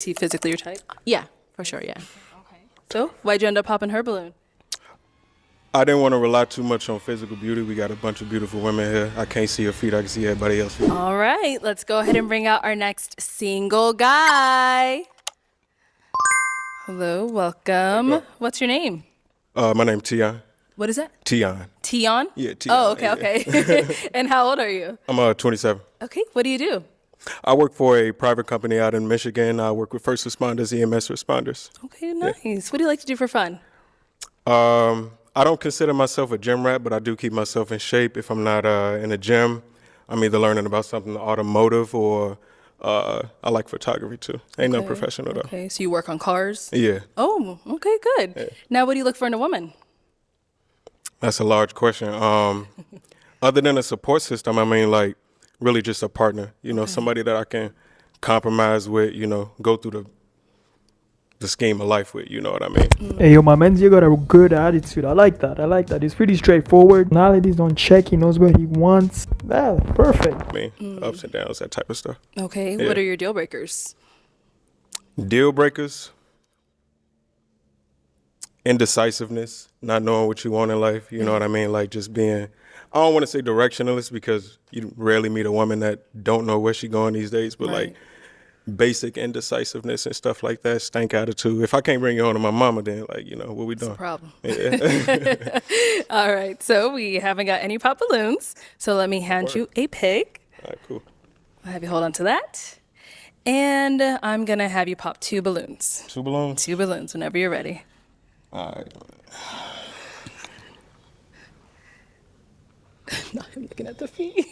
Is he physically your type? Yeah, for sure, yeah. Okay. So why'd you end up popping her balloon? I didn't want to rely too much on physical beauty. We got a bunch of beautiful women here. I can't see her feet. I can see everybody else's feet. All right, let's go ahead and bring out our next single guy. Hello, welcome. What's your name? My name's Tion. What is that? Tion. Tion? Yeah, Tion. Oh, okay, yeah. okay. And how old are you? I'm 27. Okay, what do you do? I work for a private company out in Michigan. I work with first responders, EMS responders. Okay, nice. What do you like to do for fun? I don't consider myself a gym rat, but I do keep myself in shape. If I'm not in a gym, I'm either learning about something automotive or I like photography too. Ain't no professional though. Okay, so you work on cars? Yeah, Oh, okay, good. Yeah. Now, what do you look for in a woman? that's a large question. Other than a support system, I mean, like really just a partner. You know, somebody that I can compromise with. You know, go through the scheme of life with. You know what I mean? Hey, yo, my man, you got a good attitude. I like that. I like that. It's pretty straightforward. Personality's on check. He knows what he wants. Yeah, perfect. I mean, ups and downs, that type of stuff. Okay, Yeah. what are your deal breakers? Deal breakers. Indecisiveness, not knowing what you want in life. You know what I mean? Like just being, I don't want to say directionless because you rarely meet a woman that don't know where she going these days, but like basic indecisiveness and stuff like that, stank attitude. If I can't bring you home to my mama, then like, you know, what we doing? Problem. Yeah. All right, so we haven't got any pop balloons, so let me hand you a pig. All right, cool. I'll have you hold on to that. And I'm going to have you pop 2 balloons. 2 balloons? 2 balloons whenever you're ready. All right. No, I'm looking at the feet.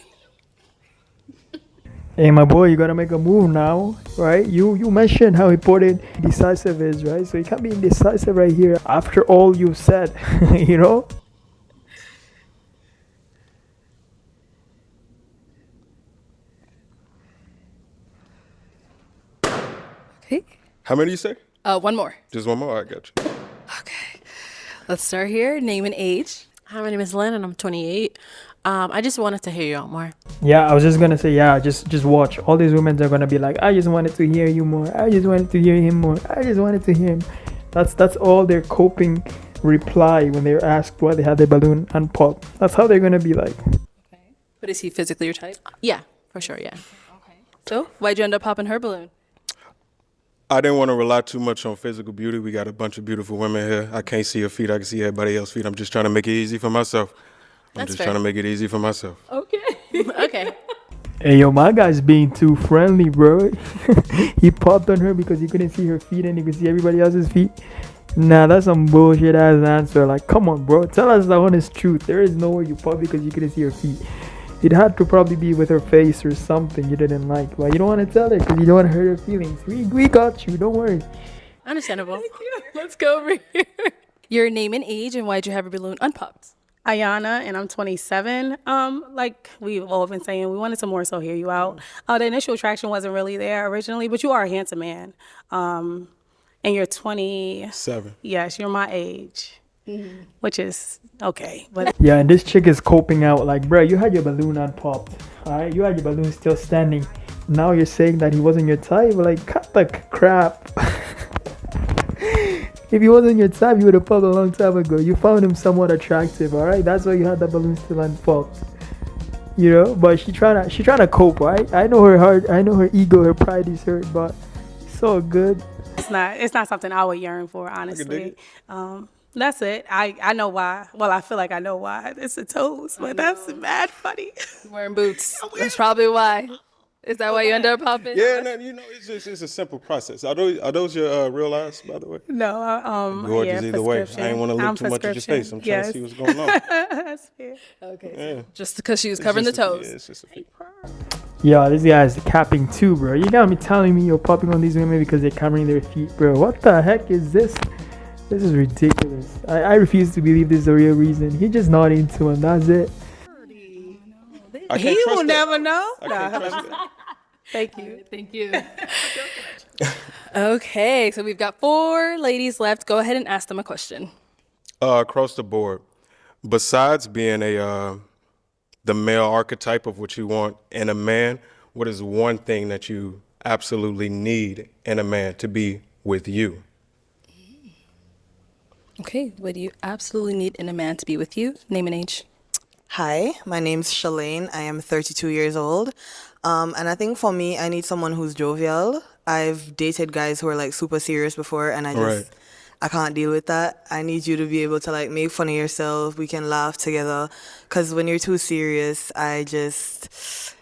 Hey, my boy, you gotta make a move now, right? You mentioned how important decisive is, right? So you can't be indecisive right here after all you said, you know? Okay. How many you say? One more. Just one more? I got you. Okay. Let's start here. Name and age. Hi, my name is Lynn, and I'm 28. I just wanted to hear you out more. Yeah, I was just gonna say, yeah, just watch. All these women are gonna be like, I just wanted to hear you more. I just wanted to hear him more. I just wanted to hear him. That's all their coping reply when they're asked why they had their balloon unpopped. That's how they're gonna be like. Okay. But is he physically your type? Yeah, for sure, yeah. Okay. So why'd you end up popping her balloon? I didn't want to rely too much on physical beauty. We got a bunch of beautiful women here. I can't see her feet. I can see everybody else's feet. I'm just trying to make it easy for myself. That's just fair. trying to make it easy for myself. Okay. Okay. Hey, yo, my guy's being too friendly, bro. He popped on her because he couldn't see her feet and he could see everybody else's feet. Nah, that's some bullshit ass answer. Like, come on, bro. Tell us the honest truth. There is nowhere you pop because you couldn't see her feet. It had to probably be with her face or something you didn't like. But you don't want to tell her because you don't want to hurt her feelings. We got you. Don't worry. Understandable. Let's go over here. Your name and age, and why'd you have your balloon unpopped? Ayana, and I'm 27. Like we've all been saying, we wanted to more so hear you out. The initial attraction wasn't really there originally, but you are a handsome man. And you're 20. 7. Yes, you're my age, which is okay. But Yeah, and this chick is coping out like, bro, you had your balloon unpopped. Alright, you had your balloon still standing. Now you're saying that he wasn't your type? Like, cut the crap. If he wasn't your type, you would have popped a long time ago. You found him somewhat attractive, alright? That's why you had the balloon still unpopped. You know, but she trying to cope, right? I know her heart, I know her ego, her pride is hurt, but it's all good. it's not something I would yearn for, dig honestly. it. That's it. I know why. Well, I feel like I know why. It's the toes, but that's mad funny. Wearing boots. That's probably why. Is that why you ended up popping? Yeah, no, you know, it's a simple process. Are those your real eyes, by the way? No, Gorgeous yeah, either way. I ain't prescription. want to look I'm too much at your prescription. face. I'm trying to see what's going on. That's fair. Okay. Yeah. Just because she was It's covering the just a- toes. yeah, it's just a few. Yeah, this guy's capping too, bro. You gotta be telling me you're popping on these women because they're covering their feet, bro. What the heck is this? This is ridiculous. I refuse to believe this is the real reason. He just not into him. That's it. I He can't trust will that. never know. I can't trust that. Thank you. Thank you. Okay, so we've got 4 ladies left. Go ahead and ask them a question. Across the board, besides being the male archetype of what you want in a man, what is one thing that you absolutely need in a man to be with you? Okay, what do you absolutely need in a man to be with you? Name and age. Hi, my name's Shalane. I am 32 years old. And I think for me, I need someone who's jovial. I've dated guys who are like super serious before, and Right. I can't deal with that. I need you to be able to like make fun of yourself. We can laugh together. Because when you're too serious, it just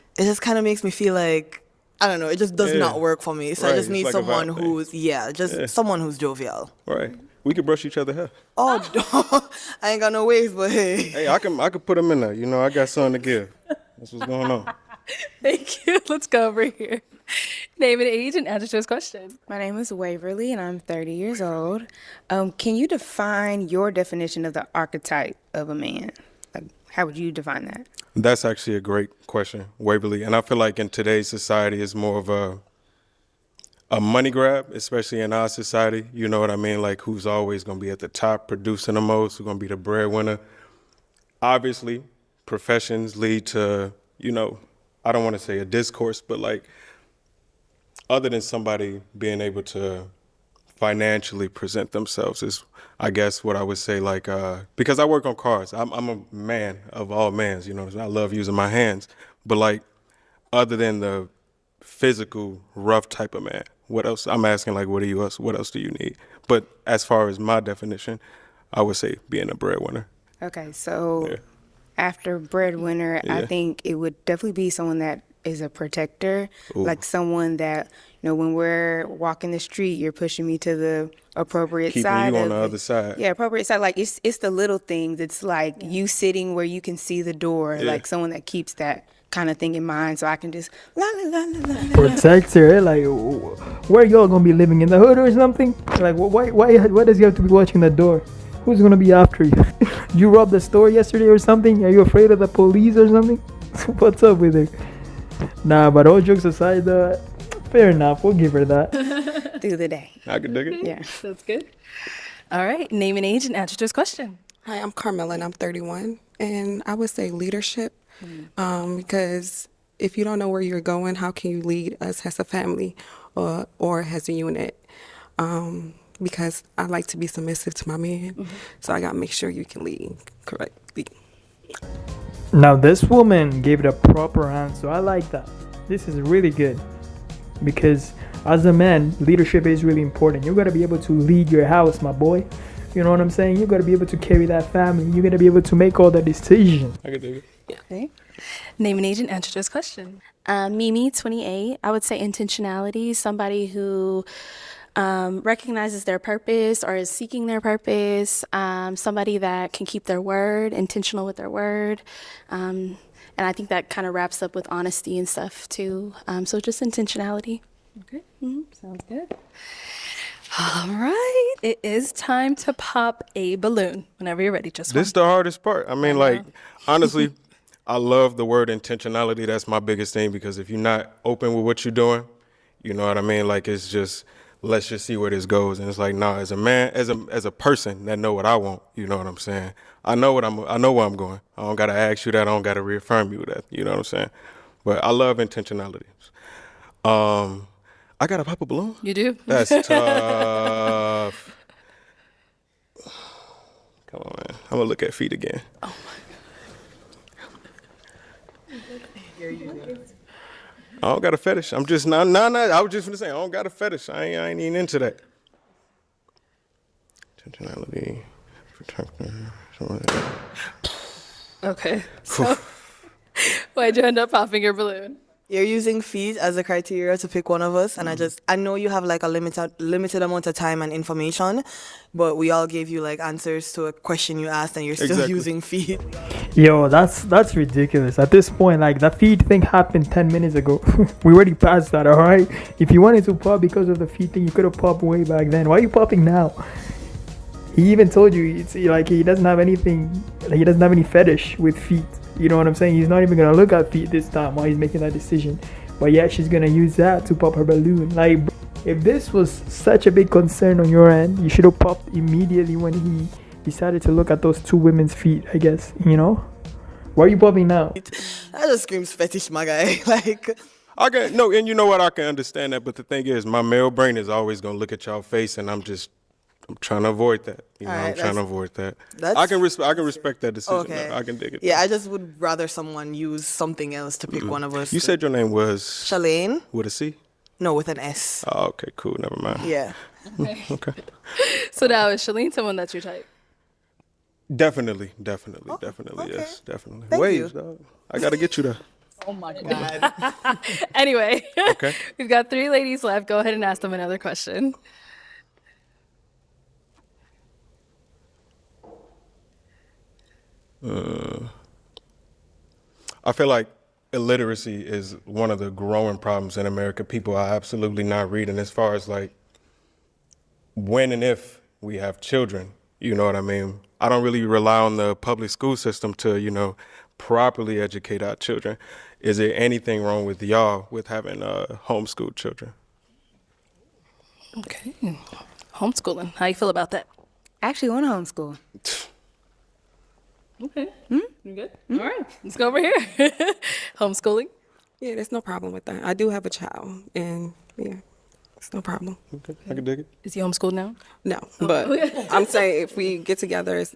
kind of makes me feel like, I don't know, it just does Yeah. not work for me. So I Right, just it's need like a someone vibe thing. who's, Yeah. someone who's jovial. Right. We could brush each other hair. Oh, I ain't got no waves, but hey. Hey, I could put them in there. You know, I got something to give. That's what's going on. Thank you. Let's go over here. Name and age and answer to his question. My name is Waverly, and I'm 30 years old. Can you define your definition of the archetype of a man? Like, how would you define that? That's actually a great question, Waverly. And I feel like in today's society, it's more of a money grab, especially in our society. You know what I mean? Like, who's always going to be at the top, producing the most, who's going to be the breadwinner. Obviously, professions lead to, you know, I don't want to say a discourse, but like, other than somebody being able to financially present themselves is, I guess, what I would say, like, because I work on cars. I'm a man of all mans, you know, I love using my hands. But like, other than the physical, rough type of man, what else? I'm asking, like, what else do you need? But as far as my definition, I would say being a breadwinner. Okay, so Yeah. after breadwinner, Yeah. I think it would definitely be someone that is a protector, like someone that, you know, when we're walking the street, you're pushing me to the appropriate Keeping side. you on of the it. other side. Yeah, appropriate side. Like it's the little things. It's like you sitting where you can see the door, Yeah. like someone that keeps that kind of thing in mind, so I can just la la la la la. Protect her. Like, where y'all gonna be living in the hood or something? Like, why does he have to be watching the door? Who's gonna be after you? You robbed the store yesterday or something? Are you afraid of the police or something? What's up with her? Nah, but all jokes aside, fair enough. We'll give her that. Through the day. I could dig it. Yeah. That's good. All right, name and age and answer to his question. Hi, I'm Carmela and I'm 31. And I would say leadership because if you don't know where you're going, how can you lead us as a family or as a unit? Because I like to be submissive to my man. So I got to make sure you can lead correctly. Now, this woman gave it a proper answer. I like that. This is really good because as a man, leadership is really important. You got to be able to lead your house, my boy. You know what I'm saying? You got to be able to carry that family. You got to be able to make all the decisions. I could dig it. Okay. Name and age and answer to his question. Mimi, 28. I would say intentionality, somebody who recognizes their purpose or is seeking their purpose, somebody that can keep their word, intentional with their word. And I think that kind of wraps up with honesty and stuff too. So just intentionality. Okay, sounds good. All right, it is time to pop a balloon. Whenever you're ready, just This one. is the hardest part. I mean, like, honestly, I love the word intentionality. That's my biggest thing because if you're not open with what you're doing, you know what I mean? Like, it's just, let's just see where this goes. And it's like, nah, as a man, as a person that know what I want, you know what I'm saying? I know where I'm going. I don't got to ask you that. I don't got to reaffirm you that. You know what I'm saying? But I love intentionality. I got to pop a balloon? You do? That's tough. Come on, man. I'm going to look at feet again. I don't got a fetish. I'm just not. I was just gonna say I don't got a fetish. I ain't even into that. Intentionality, protector, something like that. Okay. So, why'd you end up popping your balloon? You're using feet as a criteria to pick one of us, and I know you have like a limited amount of time and information, but we all gave you like answers to a question you asked, and you're still Exactly. using feet. Yo, that's ridiculous. At this point, like, that feed thing happened 10 minutes ago. We already passed that, all right? If you wanted to pop because of the feed thing, you could have popped way back then. Why are you popping now? He even told you it's like he doesn't have anything, like, he doesn't have any fetish with feet. You know what I'm saying? He's not even gonna look at feet this time while he's making that decision. But yeah, she's gonna use that to pop her balloon. Like, if this was such a big concern on your end, you should have popped immediately when he decided to look at those two women's feet, I guess. You know? Why are you popping now? That just screams fetish, my guy. Like, I can no, and you know what? I can understand that, but the thing is, my male brain is always gonna look at y'all face, and I'm trying to avoid that. You know, All right, I'm trying to that's- avoid that. that's- I can respect that decision. Okay. I can dig it. Yeah, I just would rather someone use something else to pick one of us. You said your name was Shalane? with a C. No, with an S. Oh, okay, cool. Never mind. Yeah. Okay. So now is Shalene someone that's your type? Definitely, yes, definitely. Thank Waves, you. dog. I gotta get you there. Oh my God. Anyway, Okay. we've got 3 ladies left. Go ahead and ask them another question. I feel like illiteracy is one of the growing problems in America. People are absolutely not reading as far as like when and if we have children. You know what I mean? I don't really rely on the public school system to, properly educate our children. Is there anything wrong with y'all with having homeschooled children? Okay. Homeschooling. How you feel about that? I actually want to homeschool. Okay. You good? All right. Let's go over here. Homeschooling. Yeah, there's no problem with that. I do have a child, and yeah, it's no problem. Okay, I can dig it. Is he homeschooled now? No, but I'm saying if we get together, it's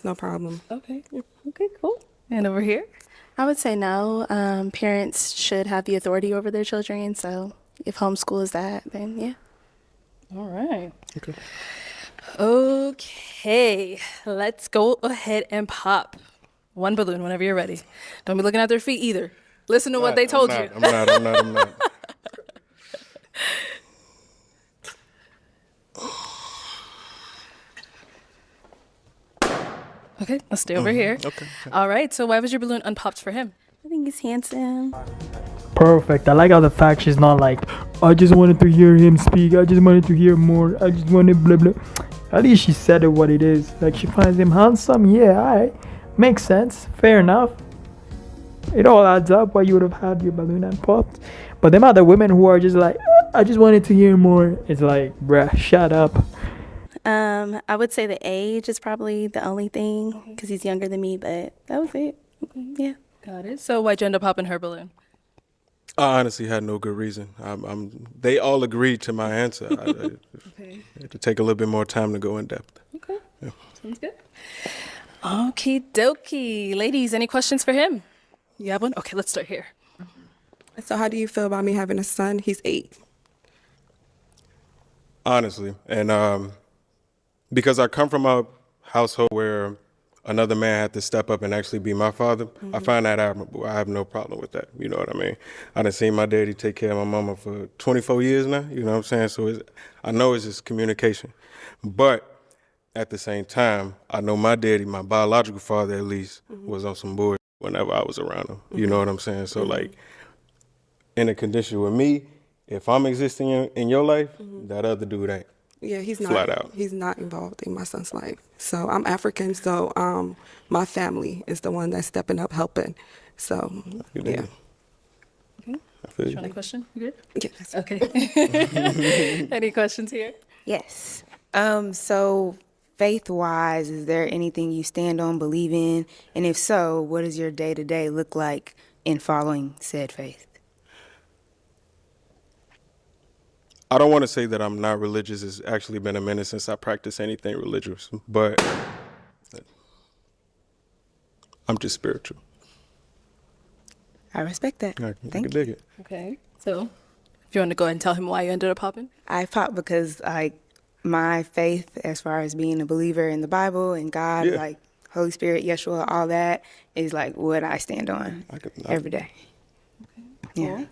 no problem. Okay. Okay, cool. And over here? I would say no. Parents should have the authority over their children. So if homeschool is that, then yeah. All right. Okay. Okay. Let's go ahead and pop one balloon whenever you're ready. Don't be looking at their feet either. Listen to what they told you. I'm not. Okay, let's stay over here. Okay. All right. So why was your balloon unpopped for him? I think he's handsome. Perfect. I like how the fact she's not like, I just wanted to hear him speak. I just wanted to hear more. I just wanted blah blah. At least she said it what it is. Like she finds him handsome. Yeah, alright. Makes sense. Fair enough. It all adds up why you would have had your balloon unpopped. But them other women who are just like, I just wanted to hear more. It's like, bruh, shut up. I would say the age is probably the only thing because he's younger than me, but that was it. Yeah. Got it. So why'd you end up popping her balloon? I honestly had no good reason. They all agreed to my answer. I had to take a little bit more time to go in depth. Okay. Sounds good. Okie dokie. Ladies, any questions for him? You have one? Okay, let's start here. So how do you feel about me having a son? He's 8. Honestly, and because I come from a household where another man had to step up and actually be my father, I find that admirable. I have no problem with that. You know what I mean? I done seen my daddy take care of my mama for 24 years now. You know what I'm saying? So I know it's just communication. But at the same time, I know my daddy, my biological father at least, was on some bullshit whenever I was around him. You know what I'm saying? So like, in a condition with me, if I'm existing in your life, that other dude ain't. Yeah, he's not. Flat out. He's not involved in my son's life. So I'm African. So my family is the one that's stepping up, helping. So You dig yeah. it? I feel you. Any question? You good? Yes. Okay. Any questions here? Yes. So faith-wise, is there anything you stand on, believe in? And if so, what does your day-to-day look like in following said faith? I don't want to say that I'm not religious. It's actually been a minute since I practiced anything religious, but I'm just spiritual. I respect that. I Thank can you. dig it. Okay. So if you want to go ahead and tell him why you ended up popping? I popped because my faith as far as being a believer in the Bible and God, Yeah. like Holy Spirit, Yeshua, all that is like what I stand on every day. Yeah.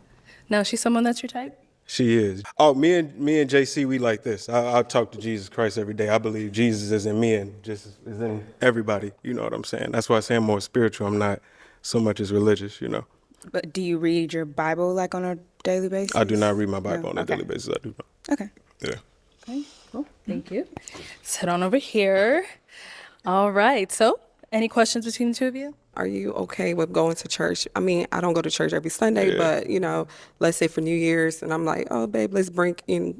Now, is she someone that's your type? She is. Oh, me and JC, we like this. I talk to Jesus Christ every day. I believe Jesus is in me and just is in everybody. You know what I'm saying? That's why I say I'm more spiritual. I'm not so much as religious, you know. But do you read your Bible like on a daily basis? I do not read my Bible No? on a Okay. daily basis. I do not. Okay. Yeah. Okay, cool. Thank you. Sit on over here. All right. So, any questions between the two of you? Are you okay with going to church? I mean, I don't go to church every Sunday, but let's say for New Year's, and I'm like, oh, babe, let's bring in,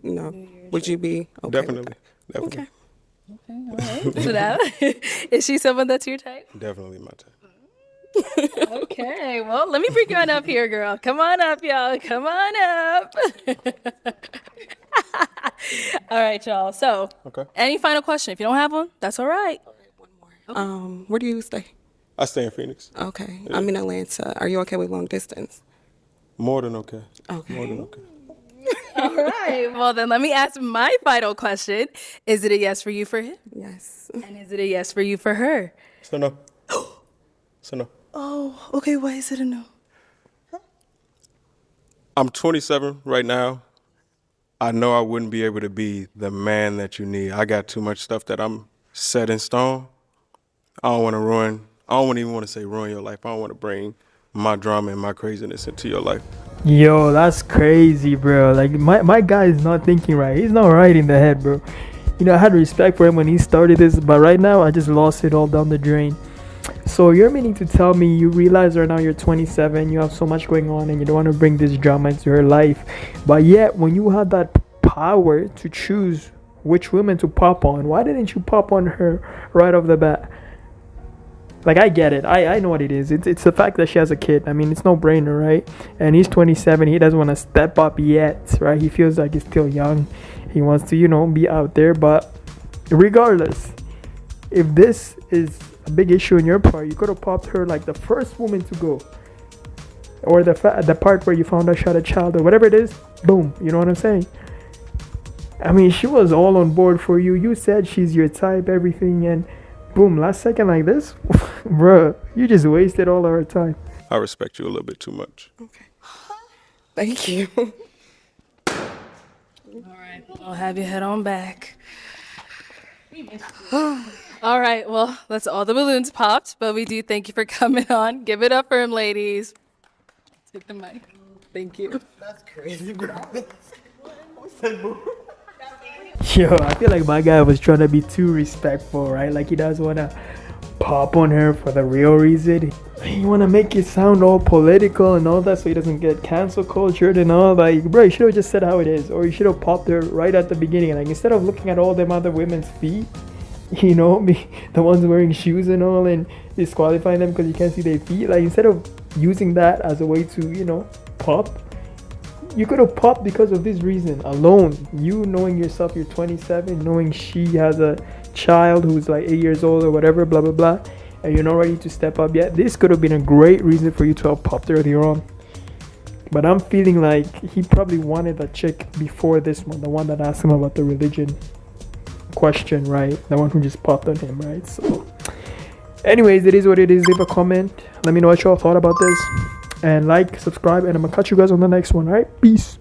would you be okay? Definitely. With Definitely. that? Okay, all right. So now, is she someone that's your type? Definitely my type. Okay, well, let me bring you on up here, girl. Come on up, y'all. Come on up. All right, y'all. So, Okay. any final question? If you don't have one, that's all right. Where do you stay? I stay in Phoenix. Okay. I'm in Atlanta. Are you okay with long distance? More than okay. Okay. More than okay. All right. Well, then let me ask my final question. Is it a yes for you for him? Yes. And is it a yes for you for her? So no. So no. Oh, okay. Why is it a no? I'm 27 right now. I know I wouldn't be able to be the man that you need. I got too much stuff that I'm set in stone. I don't even want to say ruin your life. I don't want to bring my drama and my craziness into your life. Yo, that's crazy, bro. Like my guy is not thinking right. He's not right in the head, bro. You know, I had respect for him when he started this, but right now I just lost it all down the drain. So you're meaning to tell me you realize right now you're 27, you have so much going on, and you don't want to bring this drama into her life, but yet when you had that power to choose which women to pop on, why didn't you pop on her right off the bat? Like, I get it. I know what it is. It's the fact that she has a kid. I mean, it's no brainer, right? And he's 27. He doesn't want to step up yet, right? He feels like he's still young. He wants to, be out there. But regardless, if this is a big issue on your part, you could have popped her like the first woman to go. Or the part where you found out she had a child or whatever it is. Boom. You know what I'm saying? I mean, she was all on board for you. You said she's your type, everything, and boom, last second like this, bruh, you just wasted all of her time. I respect you a little bit too much. Okay. Thank you. All right. I'll have you head on back. All right. Well, that's all the balloons popped, but we do thank you for coming on. Give it up for him, ladies. Take the mic. Thank you. That's crazy, bro. Yo, I feel like my guy was trying to be too respectful, right? Like he doesn't want to pop on her for the real reason. He want to make it sound all political and all that so he doesn't get cancel cultured and all. Like, bro, you should have just said how it is. Or you should have popped her right at the beginning. Like, instead of looking at all them other women's feet, the ones wearing shoes and all, and disqualifying them because you can't see their feet. Like, instead of using that as a way to, pop, you could have popped because of this reason alone. You knowing yourself, you're 27, knowing she has a child who's like 8 years old or whatever, blah, blah, blah, and you're not ready to step up yet. This could have been a great reason for you to have popped earlier on. But I'm feeling like he probably wanted a chick before this one, the one that asked him about the religion question, right? The one who just popped on him, right? So, anyways, it is what it is. Leave a comment. Let me know what y'all thought about this. And like, subscribe, and I'm gonna catch you guys on the next one. All right, peace.